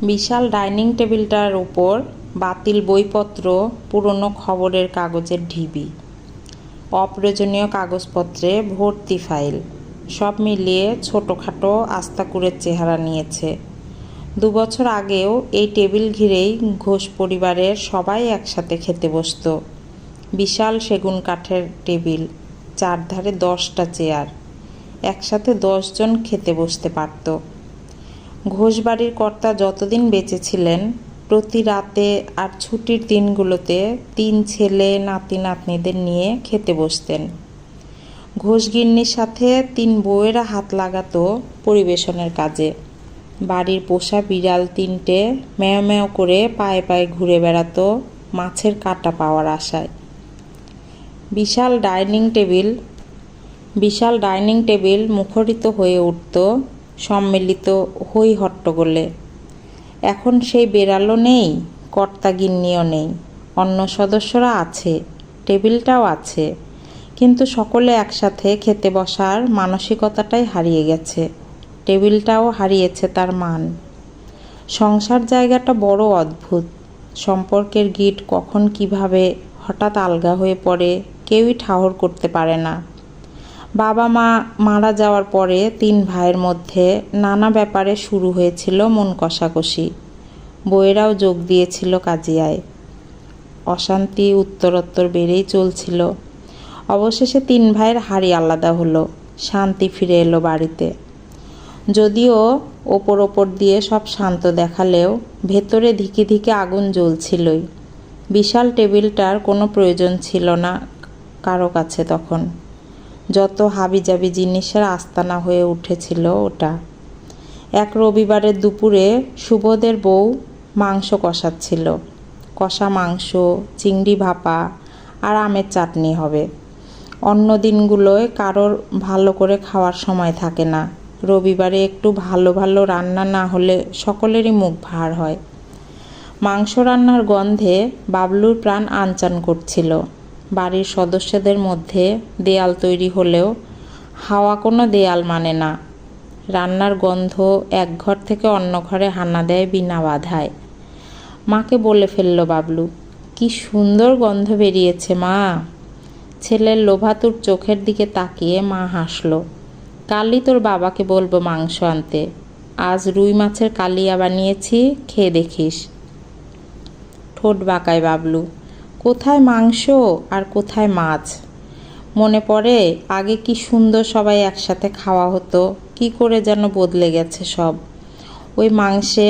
বিশাল dining টেবিলটার উপর বাতিল বইপত্র, পুরনো খবরের কাগজের ঢিবি, অপ্রয়োজনীয় কাগজপত্রে ভর্তি ফাইল, সব মিলিয়ে ছোটোখাটো আস্তাকুঁড়ের চেহারা নিয়েছে। 2 বছর আগেও এই টেবিল ঘিরেই ঘোষ পরিবারের সবাই একসাথে খেতে বসত। বিশাল সেগুন কাঠের টেবিল, চারধারে 10টা চেয়ার, একসাথে 10 জন খেতে বসতে পারত। ঘোষবাড়ির কর্তা যতদিন বেঁচে ছিলেন, প্রতি রাতে আর ছুটির দিনগুলোতে 3 ছেলে নাতি নাতনিদের নিয়ে খেতে বসতেন। ঘোষগিন্নির সাথে 3 বউয়েরা হাত লাগাতো পরিবেশনের কাজে। বাড়ির পোষা বিড়াল 3টে ম্যাও ম্যাও করে পায়ে পায়ে ঘুরে বেড়াতো মাছের কাঁটা পাওয়ার আশায়। বিশাল ডাইনিং টেবিল মুখরিত হয়ে উঠত সম্মিলিত হই হট্টগোলে। এখন সেই বেড়ালও নেই, কর্তাগিন্নিও নেই, অন্য সদস্যরা আছে, টেবিলটাও আছে, কিন্তু সকলে একসাথে খেতে বসার মানসিকতাটাই হারিয়ে গেছে। টেবিলটাও হারিয়েছে তার মান। সংসার জায়গাটা বড় অদ্ভুত। সম্পর্কের গিঁট কখন কিভাবে হঠাৎ আলগা হয়ে পড়ে কেউই ঠাহর করতে পারে না। বাবা মা মারা যাওয়ার পরে 3 ভাইয়ের মধ্যে নানা ব্যাপারে শুরু হয়েছিল মন কষাকষি। বউয়েরাও যোগ দিয়েছিল কাজিয়ায়। অশান্তি উত্তরোত্তর বেড়েই চলছিল। অবশেষে 3 ভাইয়ের হাড়ি আলাদা হলো, শান্তি ফিরে এলো বাড়িতে। যদিও ওপর দিয়ে সব শান্ত দেখালেও ভেতরে ধিকে ধিকে আগুন জ্বলছিলই। বিশাল টেবিলটার কোনো প্রয়োজন ছিল না কারো কাছে তখন। যত হাবিজাবি জিনিসের আস্তানা হয়ে উঠেছিল ওটা। এক রবিবারের দুপুরে সুবোধের বউ মাংস কষাচ্ছিল। কষা মাংস, চিংড়ি ভাপা আর আমের চাটনি হবে। অন্য দিনগুলোয় কারোর ভালো করে খাওয়ার সময় থাকে না। রবিবারে একটু ভালো ভালো রান্না না হলে সকলেরই মুখ ভার হয়। মাংস রান্নার গন্ধে বাবলুর প্রাণ আনচান করছিল। বাড়ির সদস্যদের মধ্যে দেয়াল তৈরি হলেও হাওয়া কোনো দেয়াল মানে না। রান্নার গন্ধ এক ঘর থেকে অন্য ঘরে হানা দেয় বিনা বাধায়। মাকে বলে ফেলল বাবলু, কি সুন্দর গন্ধ বেরিয়েছে মা। ছেলের লোভাতুর চোখের দিকে তাকিয়ে মা হাসল। কালই তোর বাবাকে বলবো মাংস আনতে। আজ রুই মাছের কালিয়া বানিয়েছি, খেয়ে দেখিস। ঠোঁট বাঁকায় বাবলু। কোথায় মাংস আর কোথায় মাছ? মনে পড়ে আগে কি সুন্দর সবাই একসাথে খাওয়া হতো, কি করে যেন বদলে গেছে সব। ওই মাংসে